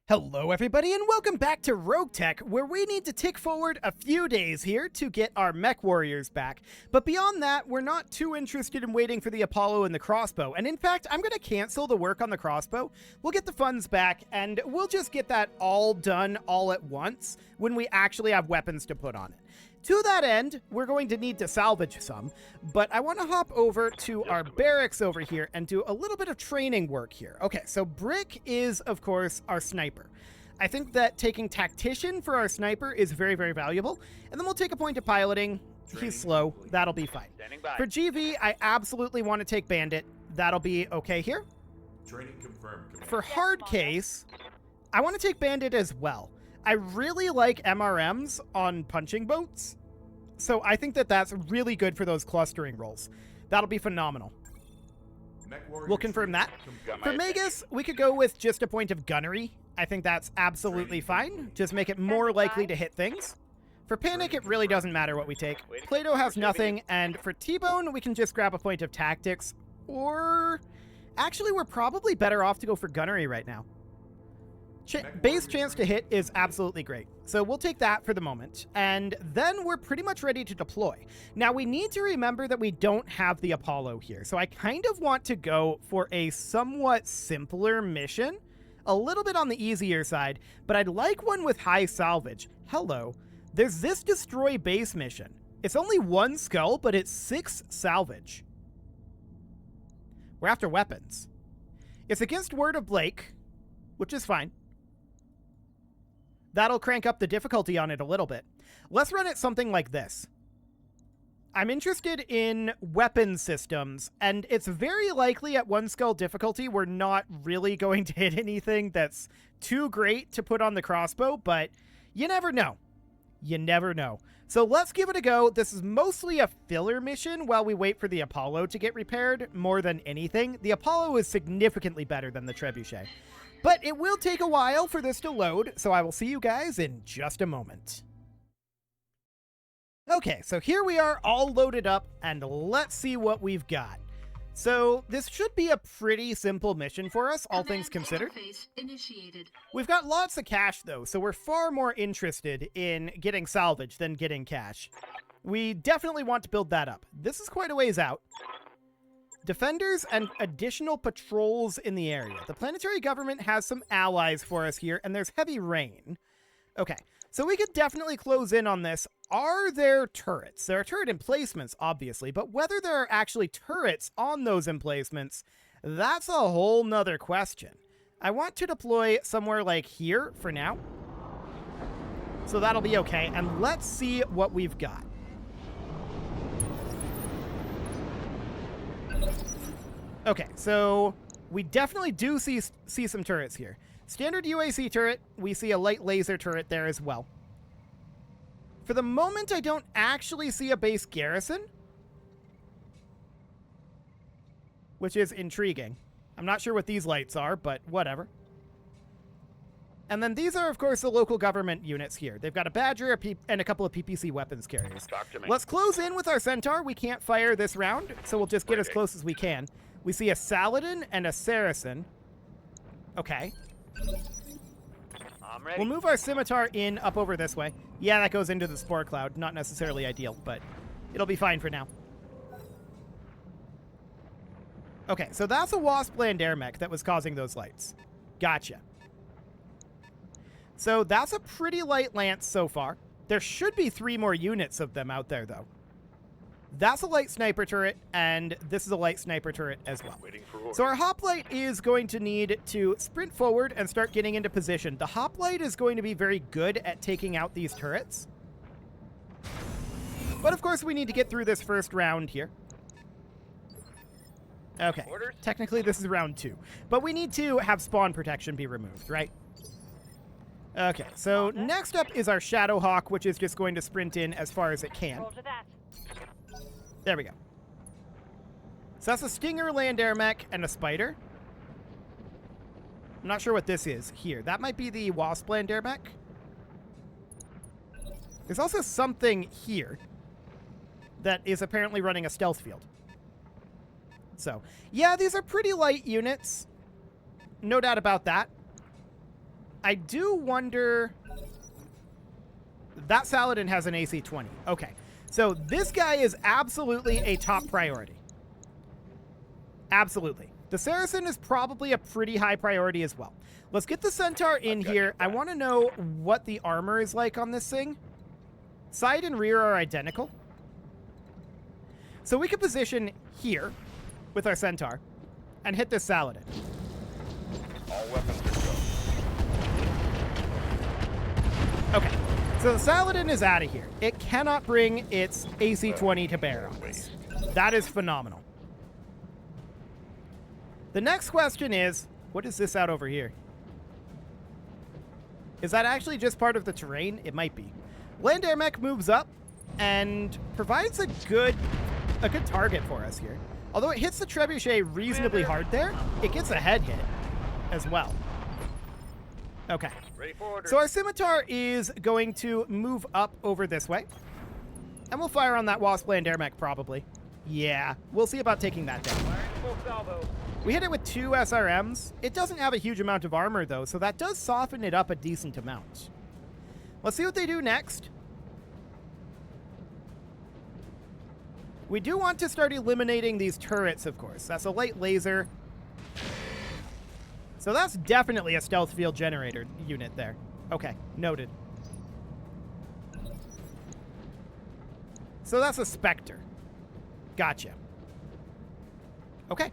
Hello everybody and welcome back to RogueTech, where we need to tick forward a few days here to get our mech warriors back. But beyond that, we're not too interested in waiting for the Apollo and the crossbow. And in fact, I'm going to cancel the work on the crossbow. We'll get the funds back and we'll just get that all done all at once when we actually have weapons to put on it. To that end, we're going to need to salvage some, but I want to hop over to our barracks over here and do a little bit of training work here. Okay, so Brick is, of course, our sniper. I think that taking Tactician for our sniper is very, very valuable, and then we'll take a point of piloting. He's slow. That'll be fine. For GV, I absolutely want to take Bandit. That'll be okay here. Training confirmed. For hard case, I want to take Bandit as well. I really like MRMs on punching boats, so I think that that's really good for those clustering rolls. That'll be phenomenal. We'll confirm that. For Magus, we could go with just a point of gunnery. I think that's absolutely fine. Just make it more likely to hit things. For Panic, it really doesn't matter what we take. Plato has nothing, and for T-Bone, we can just grab a point of tactics, or... Actually, we're probably better off to go for gunnery right now. Base chance to hit is absolutely great. So we'll take that for the moment. And then we're pretty much ready to deploy. Now we need to remember that we don't have the Apollo here. So I kind of want to go for a somewhat simpler mission. A little bit on the easier side, but I'd like one with high salvage. Hello. There's this destroy base mission. It's only 1 skull, but it's 6 salvage. We're after weapons. It's against Word of Blake, which is fine. That'll crank up the difficulty on it a little bit. Let's run it something like this. I'm interested in weapon systems, and it's very likely at 1 skull difficulty we're not really going to hit anything that's too great to put on the crossbow, but you never know. You never know. So let's give it a go. This is mostly a filler mission while we wait for the Apollo to get repaired more than anything. The Apollo is significantly better than the Trebuchet. But it will take a while for this to load, so I will see you guys in just a moment. Okay, so here we are all loaded up, and let's see what we've got. So this should be a pretty simple mission for us, all things considered. We've got lots of cash, though, so we're far more interested in getting salvage than getting cash. We definitely want to build that up. This is quite a ways out. Defenders and additional patrols in the area. The planetary government has some allies for us here, and there's heavy rain. Okay, so we could definitely close in on this. Are there turrets? There are turret emplacements, obviously, but whether there are actually turrets on those emplacements, that's a whole nother question. I want to deploy somewhere like here for now. So that'll be okay, and let's see what we've got. Okay, so we definitely do see some turrets here. Standard UAC turret, we see a light laser turret there as well. For the moment, I don't actually see a base garrison, which is intriguing. I'm not sure what these lights are, but whatever. And then these are, of course, the local government units here. They've got a Badger and a couple of PPC weapons carriers. Let's close in with our Centaur. We can't fire this round, so we'll just get as close as we can. We see a Saladin and a Saracen. Okay. I'm ready. We'll move our Scimitar in up over this way. Yeah, that goes into the Spore Cloud. Not necessarily ideal, but it'll be fine for now. Okay, so that's a Wasp land air mech that was causing those lights. Gotcha. So that's a pretty light lance so far. There should be 3 more units of them out there, though. That's a light sniper turret, and this is a light sniper turret as well. So our hoplite is going to need to sprint forward and start getting into position. The hoplite is going to be very good at taking out these turrets. But of course we need to get through this first round here. Okay, technically this is round 2. But we need to have spawn protection be removed, right? Okay, so next up is our Shadowhawk, which is just going to sprint in as far as it can. There we go. So that's a Stinger land air mech and a Spider. I'm not sure what this is here. That might be the Wasp land air mech. There's also something here that is apparently running a stealth field. So, yeah, these are pretty light units. No doubt about that. I do wonder... That Saladin has an AC 20. Okay. So this guy is absolutely a top priority. Absolutely. The Saracen is probably a pretty high priority as well. Let's get the Centaur in here. I want to know what the armor is like on this thing. Side and rear are identical. So we can position here with our Centaur and hit this Saladin. All weapons are go. Okay. So the Saladin is out of here. It cannot bring its AC 20 to bear on this. That is phenomenal. The next question is, what is this out over here? Is that actually just part of the terrain? It might be. Land Air Mech moves up and provides a good target for us here. Although it hits the Trebuchet reasonably hard there, it gets a head hit as well. Okay. Ready for order. So our Scimitar is going to move up over this way. And we'll fire on that Wasp Land Air Mech probably. Yeah, we'll see about taking that down. Firing full salvo. We hit it with 2 SRMs. It doesn't have a huge amount of armor, though, so that does soften it up a decent amount. Let's see what they do next. We do want to start eliminating these turrets, of course. That's a light laser. So that's definitely a stealth field generator unit there. Okay, noted. So that's a Spectre. Gotcha. Okay.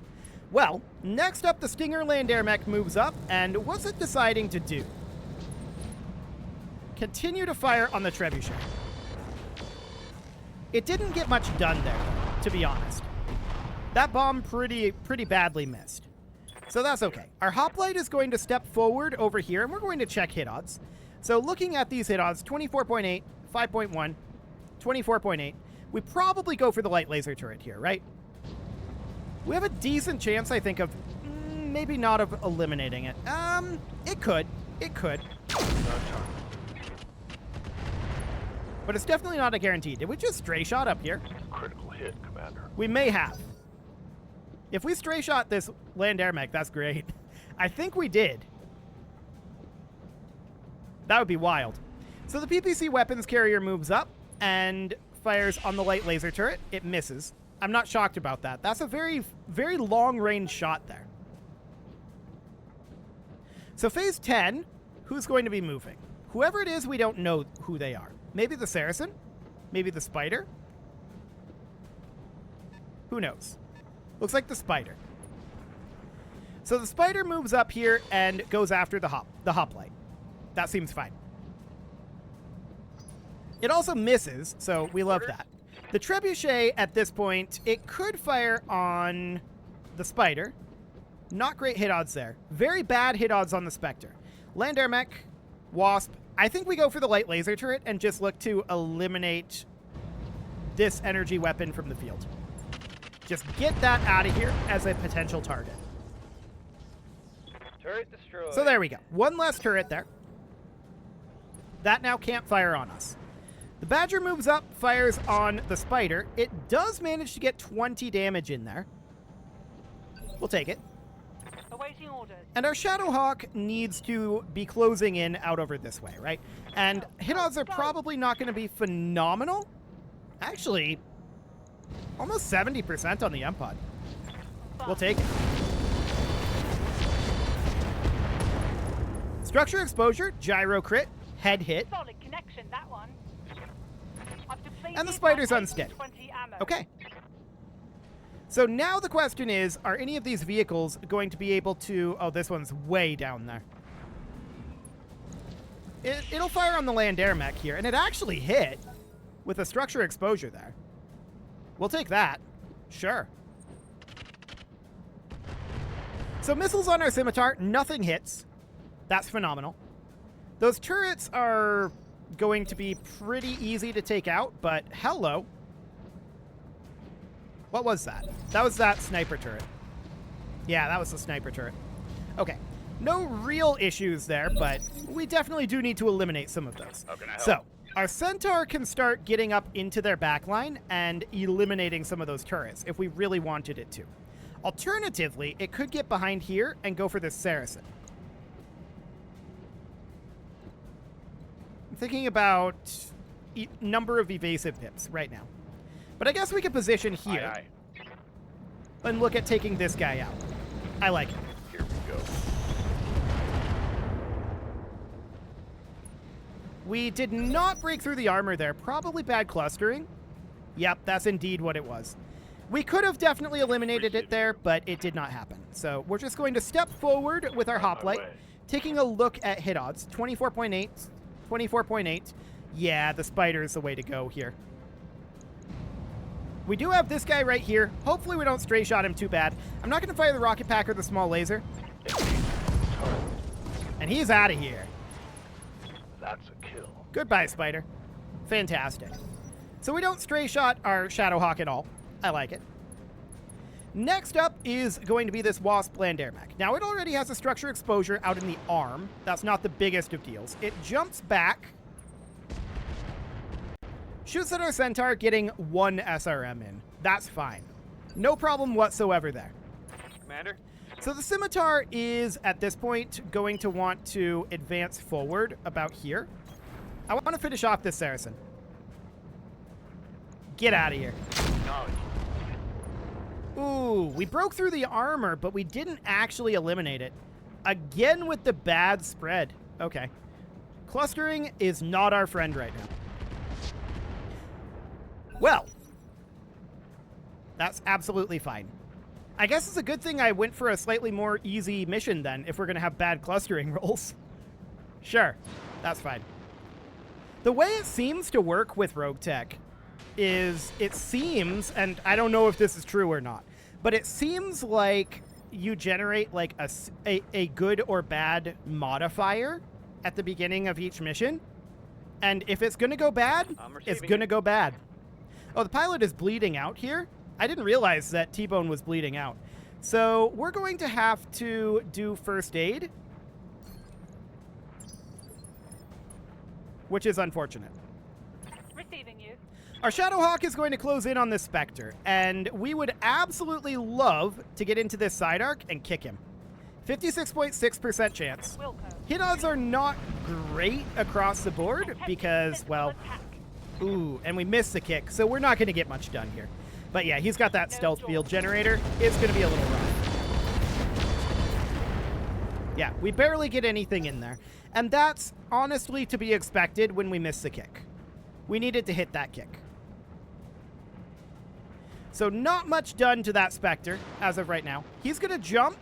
Well, next up, the Stinger Land Air Mech moves up, and what's it deciding to do? Continue to fire on the Trebuchet. It didn't get much done there, to be honest. That bomb pretty badly missed. So that's okay. Our Hoplite is going to step forward over here, and we're going to check hit odds. So looking at these hit odds, 24.8, 5.1, 24.8, we probably go for the light laser turret here, right? We have a decent chance, I think, of maybe not of eliminating it. It could. It could. But it's definitely not a guarantee. Did we just stray shot up here? Critical hit, Commander. We may have. If we stray shot this Land Air Mech, that's great. I think we did. That would be wild. So the PPC weapons carrier moves up and fires on the light laser turret. It misses. I'm not shocked about that. That's a very, very long-range shot there. So phase 10, who's going to be moving? Whoever it is, we don't know who they are. Maybe the Saracen? Maybe the Spider? Who knows? Looks like the Spider. So the Spider moves up here and goes after the hoplite. That seems fine. It also misses, so we love that. The Trebuchet, at this point, it could fire on the Spider. Not great hit odds there. Very bad hit odds on the Spectre. Land Air Mech, Wasp. I think we go for the light laser turret and just look to eliminate this energy weapon from the field. Just get that out of here as a potential target. Turret destroyed. So there we go. One less turret there. That now can't fire on us. The Badger moves up, fires on the Spider. It does manage to get 20 damage in there. We'll take it. Awaiting orders. And our Shadowhawk needs to be closing in out over this way, right? And hit odds are probably not going to be phenomenal. Actually, almost 70% on the M-Pod. We'll take it. Structure exposure, gyro crit, head hit. Solid connection, that one. I've depleted And the Spider's my unsteady. 20 ammo. Okay. So now the question is, are any of these vehicles going to be able to... Oh, this one's way down there. It'll fire on the Land Air Mech here, and it actually hit with a structure exposure there. We'll take that. Sure. So missiles on our Scimitar, nothing hits. That's phenomenal. Those turrets are going to be pretty easy to take out, but hello. What was that? That was that sniper turret. Yeah, that was the sniper turret. Okay. No real issues there, but we definitely do need to eliminate some of those. How can I help? So, our Centaur can start getting up into their backline and eliminating some of those turrets if we really wanted it to. Alternatively, it could get behind here and go for this Saracen. I'm thinking about number of evasive pips right now. But I guess we could position here Aye, aye. and look at taking this guy out. I like it. Here we go. We did not break through the armor there. Probably bad clustering. Yep, that's indeed what it was. We could have definitely eliminated it there, but it did not happen. So we're just going to step forward with our hoplite, taking a look at hit odds. 24.8, 24.8. Yeah, the spider is the way to go here. We do have this guy right here. Hopefully we don't stray shot him too bad. I'm not going to fire the rocket pack or the small laser. And he's out of here. That's a kill. Goodbye, spider. Fantastic. So we don't stray shot our Shadowhawk at all. I like it. Next up is going to be this Wasp land air mech. Now, it already has a structure exposure out in the arm. That's not the biggest of deals. It jumps back, shoots at our Centaur, getting 1 SRM in. That's fine. No problem whatsoever there. Commander? So the Scimitar is, at this point, going to want to advance forward about here. I want to finish off this Saracen. Get out of here. Knowledge. Ooh, we broke through the armor, but we didn't actually eliminate it. Again with the bad spread. Okay. Clustering is not our friend right now. Well, that's absolutely fine. I guess it's a good thing I went for a slightly more easy mission then, if we're going to have bad clustering rolls. Sure, that's fine. The way it seems to work with RogueTech is it seems, and I don't know if this is true or not, but it seems like you generate like a good or bad modifier at the beginning of each mission. And if it's going to go bad, it's going to go bad. Oh, the pilot is bleeding out here. I didn't realize that T-Bone was bleeding out. So we're going to have to do first aid, which is unfortunate. Receiving you. Our Shadowhawk is going to close in on this Spectre, and we would absolutely love to get into this side arc and kick him. 56.6% chance. Wilco. Hit odds are not great across the board because, well, ooh, and we missed the kick, so we're not going to get much done here. But yeah, he's got that stealth field generator. It's going to be a little rough. Yeah, we barely get anything in there. And that's honestly to be expected when we miss the kick. We needed to hit that kick. So not much done to that Spectre as of right now. He's going to jump.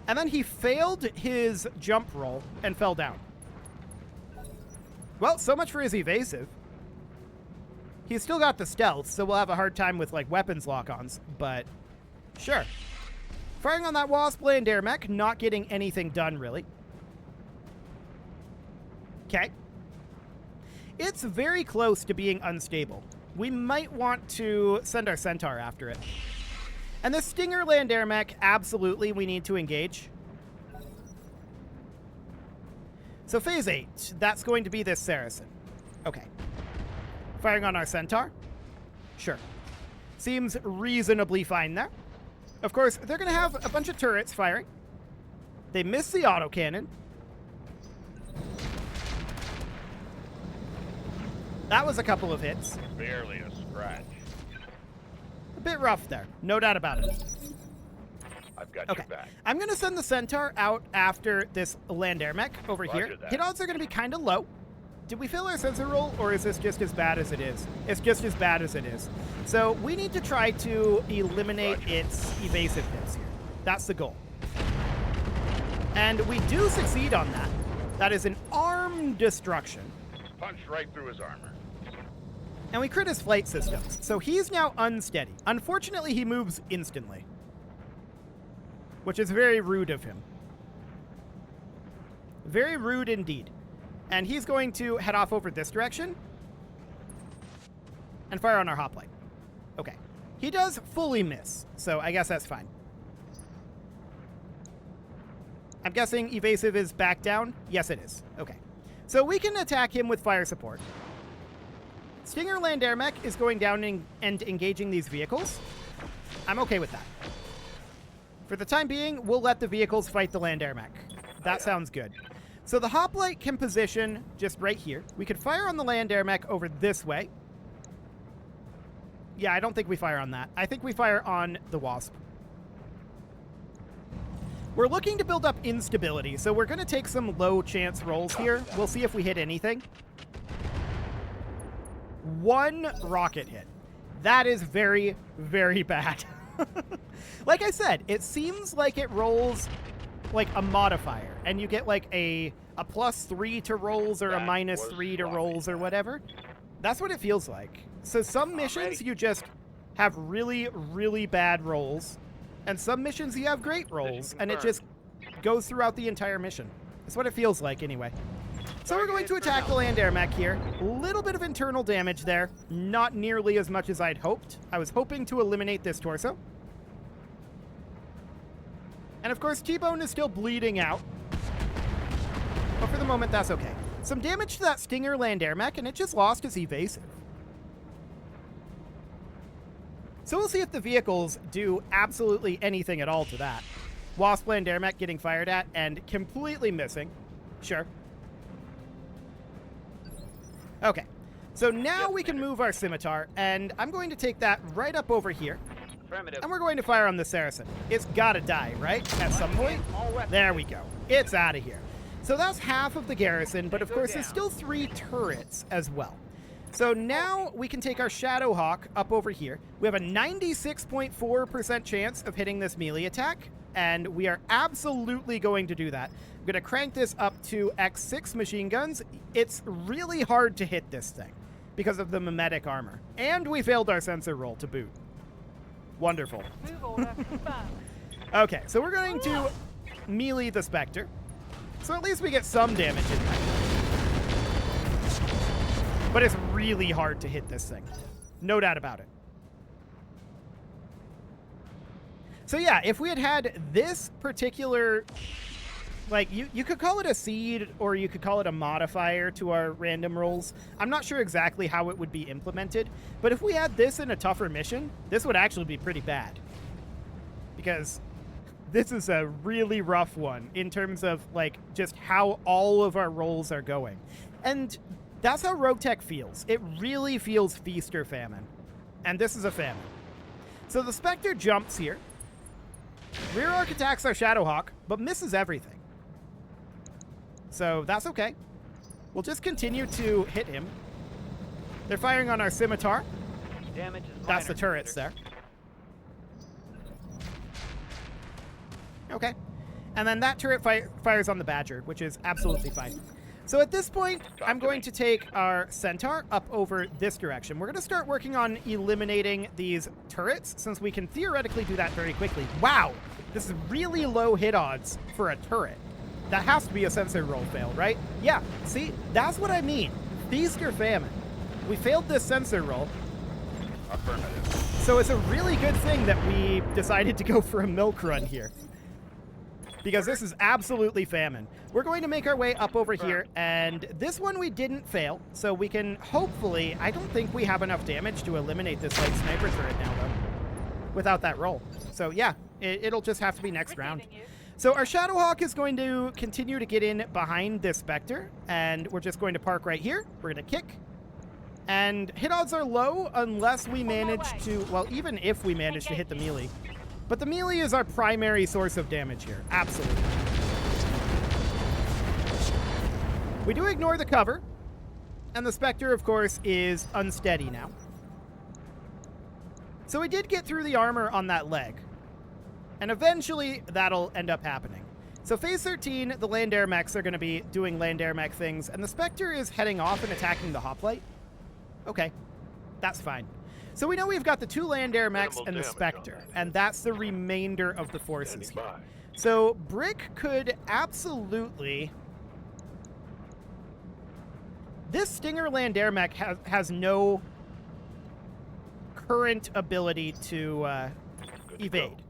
And then he failed his jump roll and fell down. Well, so much for his evasive. He's still got the stealth, so we'll have a hard time with, like, weapons lock-ons, but sure. Firing on that Wasp land air mech, not getting anything done, really. Okay. It's very close to being unstable. We might want to send our Centaur after it. And the Stinger land air mech, absolutely, we need to engage. So phase 8, that's going to be this Saracen. Okay. Firing on our Centaur? Sure. Seems reasonably fine there. Of course, they're going to have a bunch of turrets firing. They miss the autocannon. That was a couple of hits. Barely a scratch. A bit rough there. No doubt about it. I've got Okay. your back. I'm going to send the Centaur out after this land air mech over Roger here. that. Hit odds are going to be kind of low. Did we fail our sensor roll, or is this just as bad as it is? It's just as bad as it is. So we need to try to eliminate its evasive hits here. That's the goal. And we do succeed on that. That is an arm destruction. Punched right through his armor. And we crit his flight systems. So he's now unsteady. Unfortunately, he moves instantly, which is very rude of him. Very rude indeed. And he's going to head off over this direction and fire on our hoplite. Okay. He does fully miss, so I guess that's fine. I'm guessing evasive is back down? Yes, it is. Okay. So we can attack him with fire support. Stinger land air mech is going down and engaging these vehicles. I'm okay with that. For the time being, we'll let the vehicles fight the land air mech. That sounds good. So the hoplite can position just right here. We could fire on the land air mech over this way. Yeah, I don't think we fire on that. I think we fire on the Wasp. We're looking to build up instability, so we're going to take some low chance rolls here. We'll see if we hit anything. 1 rocket hit. That is very, very bad. Like I said, it seems like it rolls like a modifier, and you get like a +3 to rolls or a -3 to rolls or whatever. That's what it feels like. So some missions you just have really, really bad rolls, and some missions you have great rolls, and it just goes throughout the entire mission. That's what it feels like anyway. So we're going to attack the land air mech here. A little bit of internal damage there. Not nearly as much as I'd hoped. I was hoping to eliminate this torso. And of course, T-Bone is still bleeding out. But for the moment, that's okay. Some damage to that Stinger land air mech, and it just lost its evasive. So we'll see if the vehicles do absolutely anything at all to that. Wasp land air mech getting fired at and completely missing. Sure. Okay. So now we can move our scimitar, and I'm going to take that right up over here. And we're going to fire on the Seraphim. It's gotta die, right? At some point? There we go. It's out of here. So that's half of the garrison, but of course there's still 3 turrets as well. So now we can take our Shadowhawk up over here. We have a 96.4% chance of hitting this melee attack, and we are absolutely going to do that. I'm going to crank this up to X6 machine guns. It's really hard to hit this thing because of the mimetic armor. And we failed our sensor roll to boot. Wonderful. Okay, so we're going to melee the Spectre. So at least we get some damage in there. But it's really hard to hit this thing. No doubt about it. So yeah, if we had had this particular, like, you could call it a seed or you could call it a modifier to our random rolls. I'm not sure exactly how it would be implemented, but if we had this in a tougher mission, this would actually be pretty bad. Because this is a really rough one in terms of, like, just how all of our rolls are going. And that's how RogueTech feels. It really feels feast or famine. And this is a famine. So the Spectre jumps here. Rear arc attacks our Shadowhawk, but misses everything. So that's okay. We'll just continue to hit him. They're firing on our Scimitar. Damage is That's the minor, turrets Commander. there. Okay. And then that turret fires on the Badger, which is absolutely fine. So at this point, I'm going to take our Centaur up over this direction. We're going to start working on eliminating these turrets, since we can theoretically do that very quickly. Wow! This is really low hit odds for a turret. That has to be a sensor roll fail, right? Yeah, see? That's what I mean. Feast or famine. We failed this sensor roll. Affirmative. So it's a really good thing that we decided to go for a milk run here. Because this is absolutely famine. We're going to make our way up over here, and this one we didn't fail, so we can hopefully, I don't think we have enough damage to eliminate this light sniper turret now, though, without that roll. So yeah, it'll just have to be next round. So our Shadowhawk is going to continue to get in behind this Spectre, and we're just going to park right here. We're going to kick. And hit odds are low unless we manage to, well, even if we manage to hit the melee. But the melee is our primary source of damage here. Absolutely. We do ignore the cover. And the Spectre, of course, is unsteady now. So we did get through the armor on that leg. And eventually, that'll end up happening. So phase 13, the land air mechs are going to be doing land air mech things. And the Spectre is heading off and attacking the hoplite. Okay. That's fine. So we know we've got the 2 land air mechs and the Spectre, and that's the remainder of the forces here. So Brick could absolutely... This Stinger land air mech has no current ability to evade.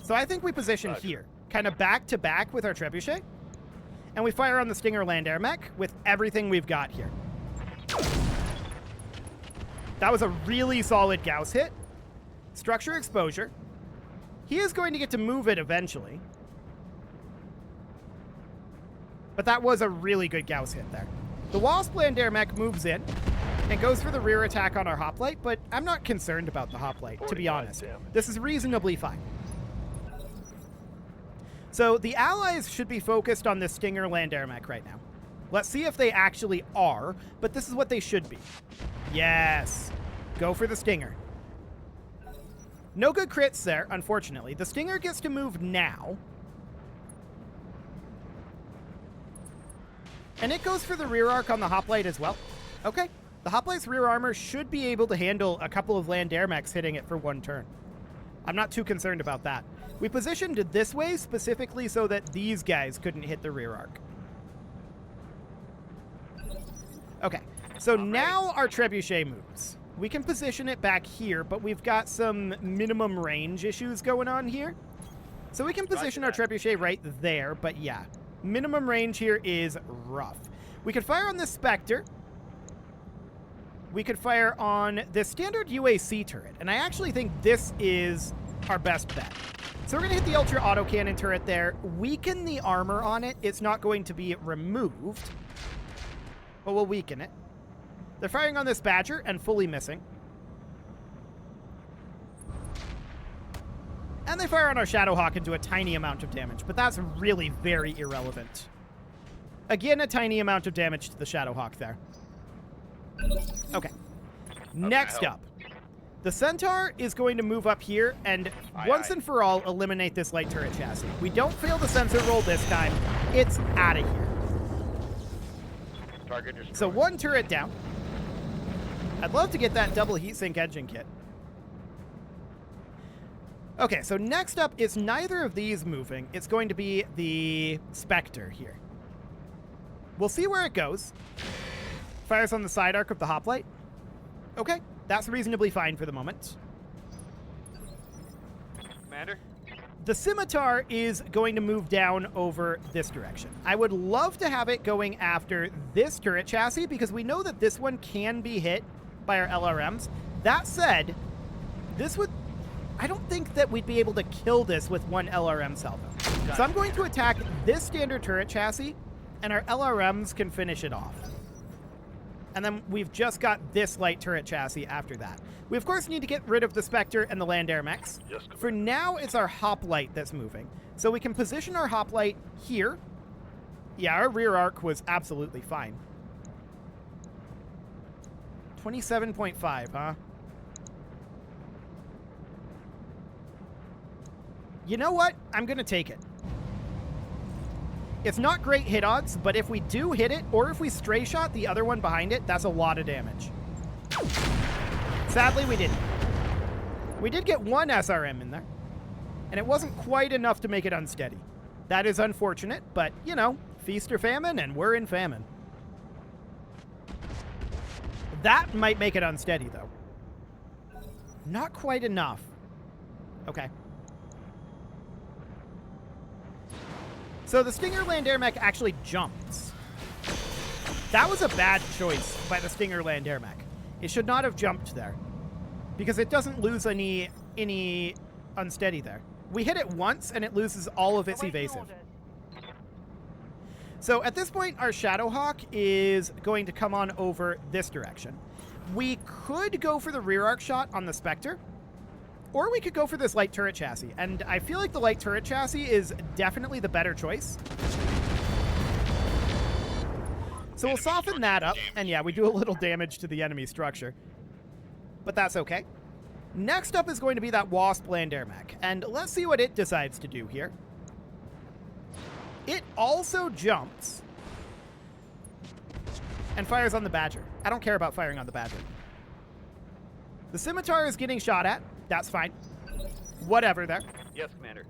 So I think we position here, kind of back to back with our Trebuchet, and we fire on the Stinger land air mech with everything we've got here. That was a really solid Gauss hit. Structure exposure. He is going to get to move it eventually. But that was a really good Gauss hit there. The Wasp land air mech moves in and goes for the rear attack on our hoplite, but I'm not concerned about the hoplite, to be honest. This is reasonably fine. So the allies should be focused on the Stinger land air mech right now. Let's see if they actually are, but this is what they should be. Yes. Go for the Stinger. No good crits there, unfortunately. The Stinger gets to move now. And it goes for the rear arc on the hoplite as well. Okay. The hoplite's rear armor should be able to handle a couple of land air mechs hitting it for one turn. I'm not too concerned about that. We positioned it this way specifically so that these guys couldn't hit the rear arc. Okay, so now our trebuchet moves. We can position it back here, but we've got some minimum range issues going on here. So we can position our trebuchet right there, but yeah, minimum range here is rough. We could fire on this Spectre. We could fire on the standard UAC turret, and I actually think this is our best bet. So we're going to hit the Ultra Autocannon turret there, weaken the armor on it. It's not going to be removed, but we'll weaken it. They're firing on this Badger and fully missing. And they fire on our Shadowhawk and do a tiny amount of damage, but that's really very irrelevant. Again, a tiny amount of damage to the Shadowhawk there. Okay. Next up, the Centaur is going to move up here and once and for all eliminate this light turret chassis. We don't fail the sensor roll this time. It's out of here. Target destroyed. So one turret down. I'd love to get that double heatsink engine kit. Okay, so next up is neither of these moving. It's going to be the Spectre here. We'll see where it goes. Fires on the side arc of the hoplite. Okay, that's reasonably fine for the moment. Commander? The Scimitar is going to move down over this direction. I would love to have it going after this turret chassis because we know that this one can be hit by our LRMs. That said, this would... I don't think that we'd be able to kill this with one LRM salvo. So I'm going to attack this standard turret chassis, and our LRMs can finish it off. And then we've just got this light turret chassis after that. We, of course, need to get rid of the Spectre and the land air mechs. Yes, For now, it's our hoplite that's moving. So we can position our hoplite here. Yeah, our rear arc was absolutely fine. 27.5, huh? You know what? I'm going to take it. It's not great hit odds, but if we do hit it, or if we stray shot the other one behind it, that's a lot of damage. Sadly, we didn't. We did get one SRM in there, and it wasn't quite enough to make it unsteady. That is unfortunate, but, you know, feast or famine, and we're in famine. That might make it unsteady, though. Not quite enough. Okay. So the Stinger land air mech actually jumps. That was a bad choice by the Stinger land air mech. It should not have jumped there because it doesn't lose any unsteady there. We hit it once and it loses all of its evasive. So at this point, our Shadowhawk is going to come on over this direction. We could go for the rear arc shot on the Spectre, or we could go for this light turret chassis. And I feel like the light turret chassis is definitely the better choice. So we'll soften that up. And yeah, we do a little damage to the enemy structure. But that's okay. Next up is going to be that Wasp land air mech. And let's see what it decides to do here. It also jumps and fires on the Badger. I don't care about firing on the Badger. The Scimitar is getting shot at. That's fine. Whatever there. Yes, Commander.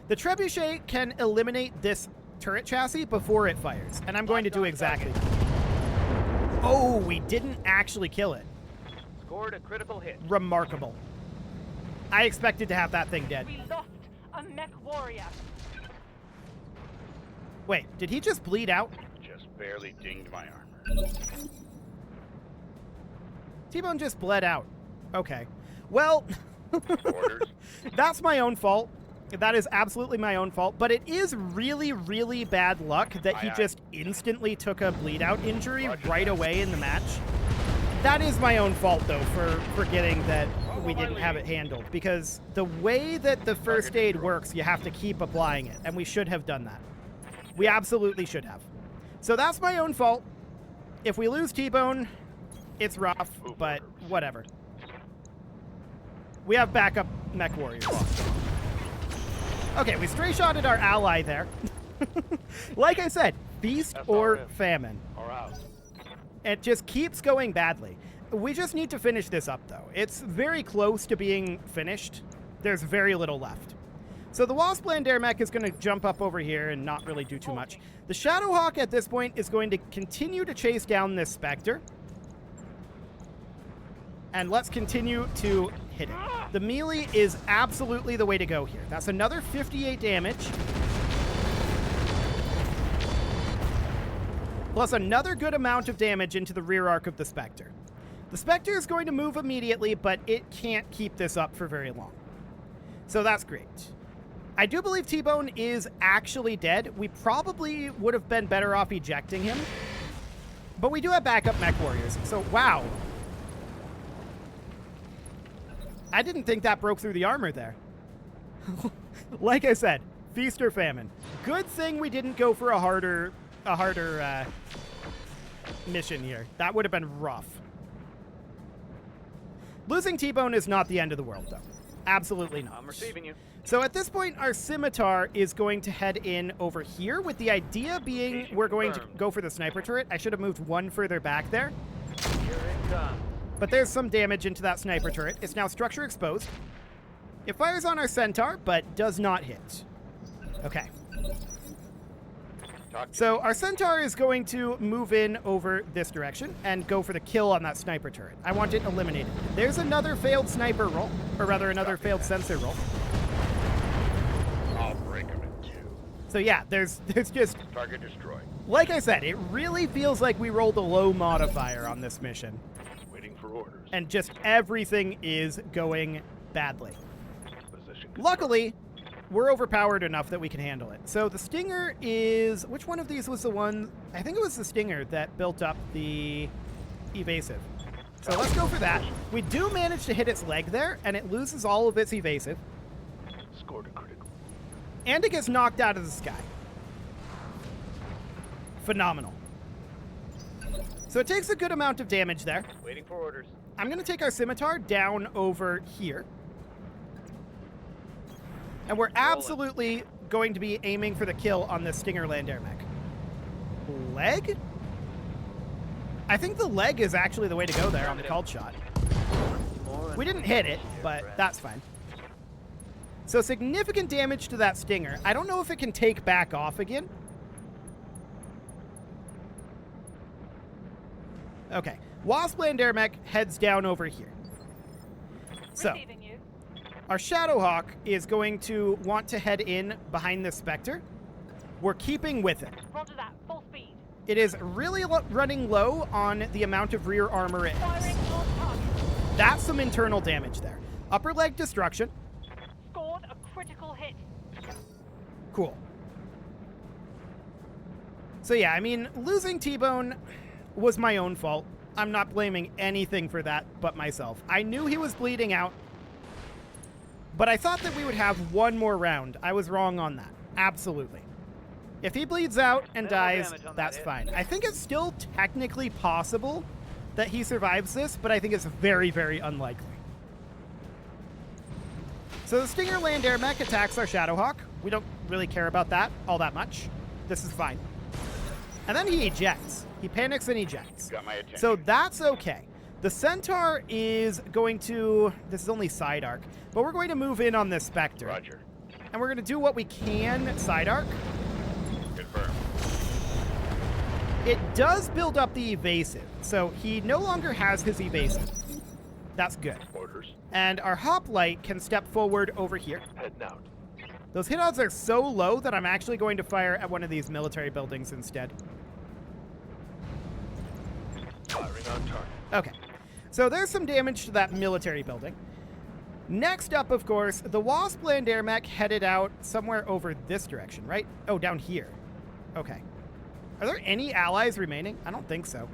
The Trebuchet can eliminate this turret chassis before it fires, and I'm going to do exactly that. Oh, we didn't actually kill it. Scored a critical hit. Remarkable. I expected to have that thing dead. We lost a mech warrior. Wait, did he just bleed out? Just barely dinged my armor. T-Bone just bled out. Okay. Well, Orders. that's my own fault. That is absolutely my own fault, but it is really, really bad luck that he just instantly took a bleed-out injury right away in the match. That is my own fault, though, for forgetting that we didn't have it handled, because the way that the first aid works, you have to keep applying it, and we should have done that. We absolutely should have. So that's my own fault. If we lose T-Bone, it's rough, but whatever. We have backup mech warriors. Okay, we stray-shotted our ally there. Like I said, feast or famine. It just keeps going badly. We just need to finish this up, though. It's very close to being finished. There's very little left. So the Wasp Land Air Mech is going to jump up over here and not really do too much. The Shadowhawk at this point is going to continue to chase down this Spectre. And let's continue to hit it. The melee is absolutely the way to go here. That's another 58 damage. Plus another good amount of damage into the rear arc of the Spectre. The Spectre is going to move immediately, but it can't keep this up for very long. So that's great. I do believe T-Bone is actually dead. We probably would have been better off ejecting him. But we do have backup mech warriors. So, wow. I didn't think that broke through the armor there. Like I said, feast or famine. Good thing we didn't go for a harder mission here. That would have been rough. Losing T-Bone is not the end of the world, though. Absolutely not. I'm receiving you. So at this point, our Scimitar is going to head in over here, with the idea being we're going to go for the sniper turret. I should have moved one further back there. Here it comes. But there's some damage into that sniper turret. It's now structure exposed. It fires on our Centaur, but does not hit. Okay. So our Centaur is going to move in over this direction and go for the kill on that sniper turret. I want it eliminated. There's another failed sniper roll, or rather another failed sensor roll. I'll break him in two. So yeah, there's just... Target destroyed. Like I said, it really feels like we rolled a low modifier on this mission. Waiting for orders. And just everything is going badly. Position. Luckily, we're overpowered enough that we can handle it. So the Stinger is... Which one of these was the one... I think it was the Stinger that built up the evasive. So let's go for that. We do manage to hit its leg there, and it loses all of its evasive. Scored a critical. And it gets knocked out of the sky. Phenomenal. So it takes a good amount of damage there. Waiting for orders. I'm going to take our Scimitar down over here. And we're absolutely going to be aiming for the kill on this Stinger Land Air Mech. Leg? I think the leg is actually the way to go there on the called shot. We didn't hit it, but that's fine. So significant damage to that Stinger. I don't know if it can take back off again. Okay. Wasp Land Air Mech heads down over here. So Receiving you. our Shadowhawk is going to want to head in behind this Spectre. We're keeping with it. Roger that. Full speed. It is really running low on the amount of rear armor it has. Firing on target. That's some internal damage there. Upper leg destruction. Scored a critical hit. Cool. So yeah, I mean, losing T-Bone was my own fault. I'm not blaming anything for that but myself. I knew he was bleeding out, but I thought that we would have one more round. I was wrong on that. Absolutely. If he bleeds out and dies, that's fine. I think it's still technically possible that he survives this, but I think it's very, very unlikely. So the Stinger Land Air Mech attacks our Shadowhawk. We don't really care about that all that much. This is fine. And then he ejects. He panics and ejects. Got my attention. So that's okay. The Centaur is going to... This is only side arc. But we're going to move in on this Spectre. Roger. And we're going to do what we can side arc. Confirm. It does build up the evasive. So he no longer has his evasive. That's good. Orders. And our hoplite can step forward over here. Heading out. Those hit odds are so low that I'm actually going to fire at one of these military buildings instead. Firing on target. Okay. So there's some damage to that military building. Next up, of course, the Wasp land air mech headed out somewhere over this direction, right? Oh, down here. Okay. Are there any allies remaining? I don't think so.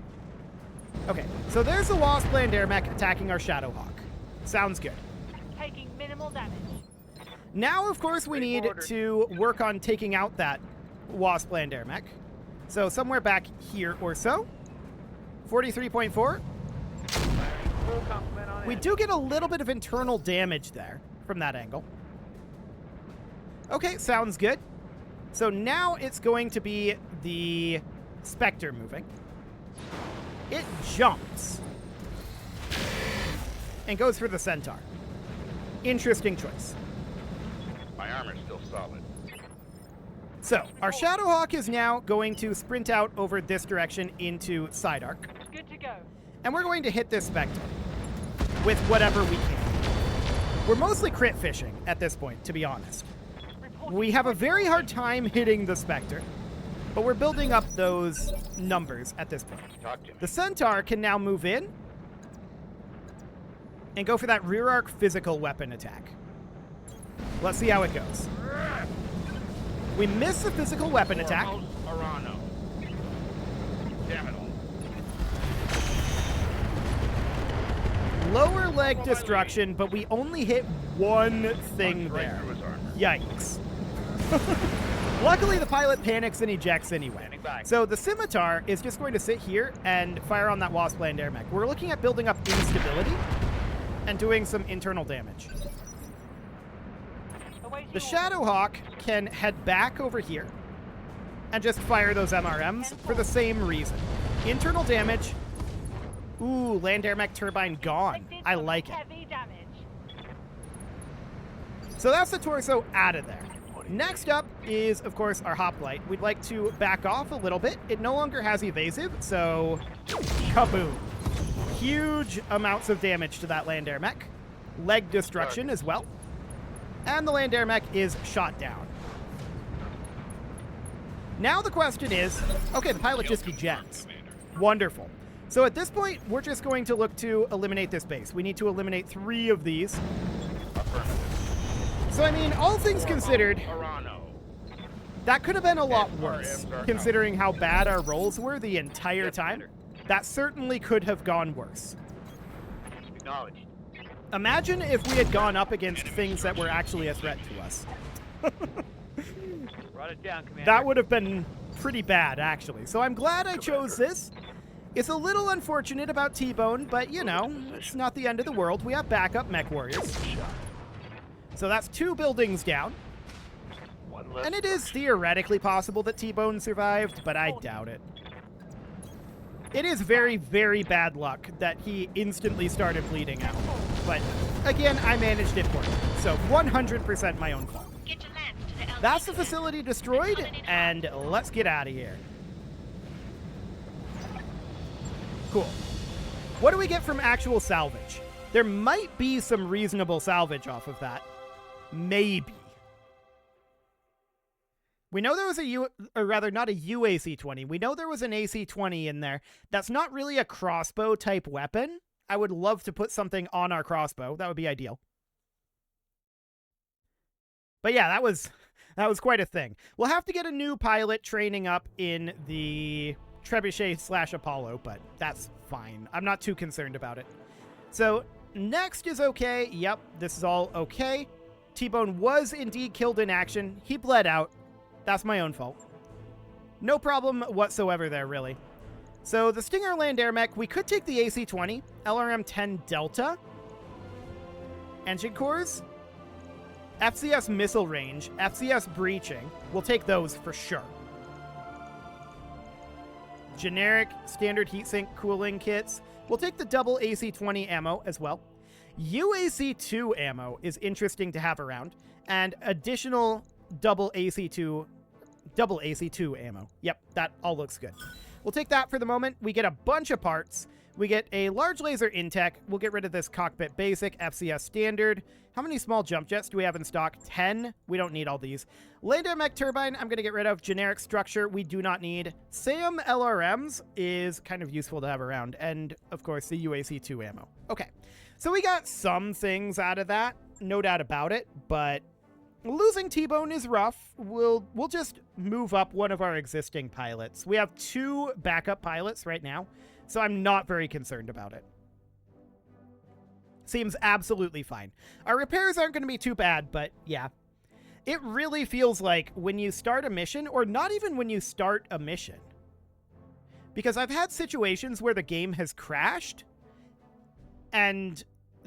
Okay, so there's the Wasp land air mech attacking our Shadowhawk. Sounds good. Taking minimal damage. Now, of course, we need to work on taking out that Wasp land air mech. So somewhere back here or so. 43.4. Full complement on We do get a little bit of internal damage there from that angle. Okay, sounds good. So now it's going to be the Spectre moving. It jumps and goes for the Centaur. Interesting choice. My armor's still solid. So our Shadowhawk is now going to sprint out over this direction into Side Arc. Good to go. And we're going to hit this Spectre with whatever we can. We're mostly crit fishing at this point, to be honest. Reporting We have a very hard time hitting the Spectre, but we're building up those numbers at this point. Talk to me. The Centaur can now move in and go for that rear arc physical weapon attack. Let's see how it goes. We miss the physical weapon attack. Arano. Damn it all. Lower leg destruction, but we only hit one thing Punched right there. through his armor. Yikes. Luckily, the pilot panics and ejects anyway. Standing back. So the Scimitar is just going to sit here and fire on that Wasp land air mech. We're looking at building up instability and doing some internal damage. awaiting The orders. Shadowhawk can head back over here and just fire those MRMs for the same reason. Internal damage. Ooh, land air mech turbine gone. Inflicted I some like it. heavy damage. So that's the torso out of there. Next up is, of course, our hoplite. We'd like to back off a little bit. It no longer has evasive, so kaboom. Huge amounts of damage to that land air mech. Leg destruction as well. And the land air mech is shot down. Now the question is, okay, the pilot just ejects. Wonderful. So at this point, we're just going to look to eliminate this base. We need to eliminate 3 of these. Affirmative. So, I mean, all things considered, Arano. that could have been a lot worse, considering how bad our rolls were the entire time. That certainly could have gone worse. Acknowledged. Imagine if we had gone up against things that were actually a threat to us. Write it down, Commander. That would have been pretty bad, actually. So I'm glad I chose this. It's a little unfortunate about T-Bone, but, you know, it's not the end of the world. We have backup mech warriors. So that's 2 buildings down. One less And it is theoretically possible that T-Bone survived, but I doubt it. It is very, very bad luck that he instantly started bleeding out. But, again, I managed it for him. So 100% my own fault. Get to land to the That's the facility destroyed, and let's get out of here. Cool. What do we get from actual salvage? There might be some reasonable salvage off of that. Maybe. We know there was or rather not a UAC-20. We know there was an AC-20 in there. That's not really a crossbow type weapon. I would love to put something on our crossbow. That would be ideal. But yeah, that was quite a thing. We'll have to get a new pilot training up in the Trebuchet/Apollo, but that's fine. I'm not too concerned about it. So next is okay. Yep, this is all okay. T-Bone was indeed killed in action. He bled out. That's my own fault. No problem whatsoever there, really. So the Stinger land air mech, we could take the AC-20, LRM-10 Delta, engine cores, FCS missile range, FCS breaching. We'll take those for sure. Generic standard heatsink cooling kits. We'll take the double AC-20 ammo as well. UAC-2 ammo is interesting to have around, and additional double AC-2 ammo. Yep, that all looks good. We'll take that for the moment. We get a bunch of parts. We get a large laser intech. We'll get rid of this cockpit basic, FCS standard. How many small jump jets do we have in stock? 10. We don't need all these. Land air mech turbine, I'm going to get rid of. Generic structure, we do not need. SAM LRMs is kind of useful to have around. And, of course, the UAC-2 ammo. Okay. So we got some things out of that, no doubt about it, but losing T-Bone is rough. We'll just move up one of our existing pilots. We have 2 backup pilots right now, so I'm not very concerned about it. Seems absolutely fine. Our repairs aren't going to be too bad, but yeah. It really feels like when you start a mission, or not even when you start a mission, because I've had situations where the game has crashed, and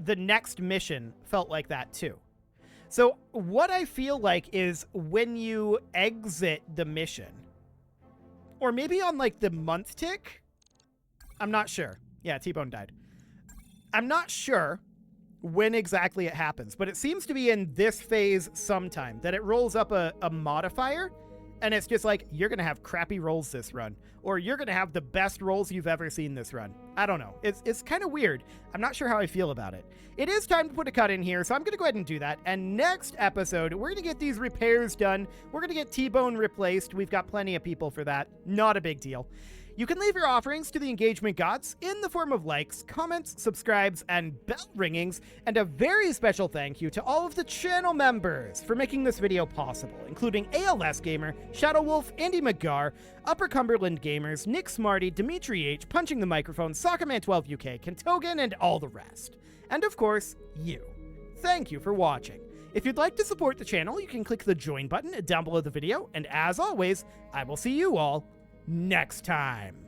the next mission felt like that too. So what I feel like is when you exit the mission, or maybe on like the month tick, I'm not sure. Yeah, T-Bone died. I'm not sure when exactly it happens, but it seems to be in this phase sometime that it rolls up a modifier, and it's just like, you're going to have crappy rolls this run, or you're going to have the best rolls you've ever seen this run. I don't know. It's kind of weird. I'm not sure how I feel about it. It is time to put a cut in here, so I'm going to go ahead and do that. And next episode, we're going to get these repairs done. We're going to get T-Bone replaced. We've got plenty of people for that. Not a big deal. You can leave your offerings to the engagement gods in the form of likes, comments, subscribes, and bell ringings, and a very special thank you to all of the channel members for making this video possible, including ALS Gamer, Shadow Wolf, Andy McGar, Upper Cumberland Gamers, Nick Smarty, Dimitri H, Punching the Microphone, Soccerman12 UK, Kentogan, and all the rest. And of course, you. Thank you for watching. If you'd like to support the channel, you can click the join button down below the video, and as always, I will see you all next time.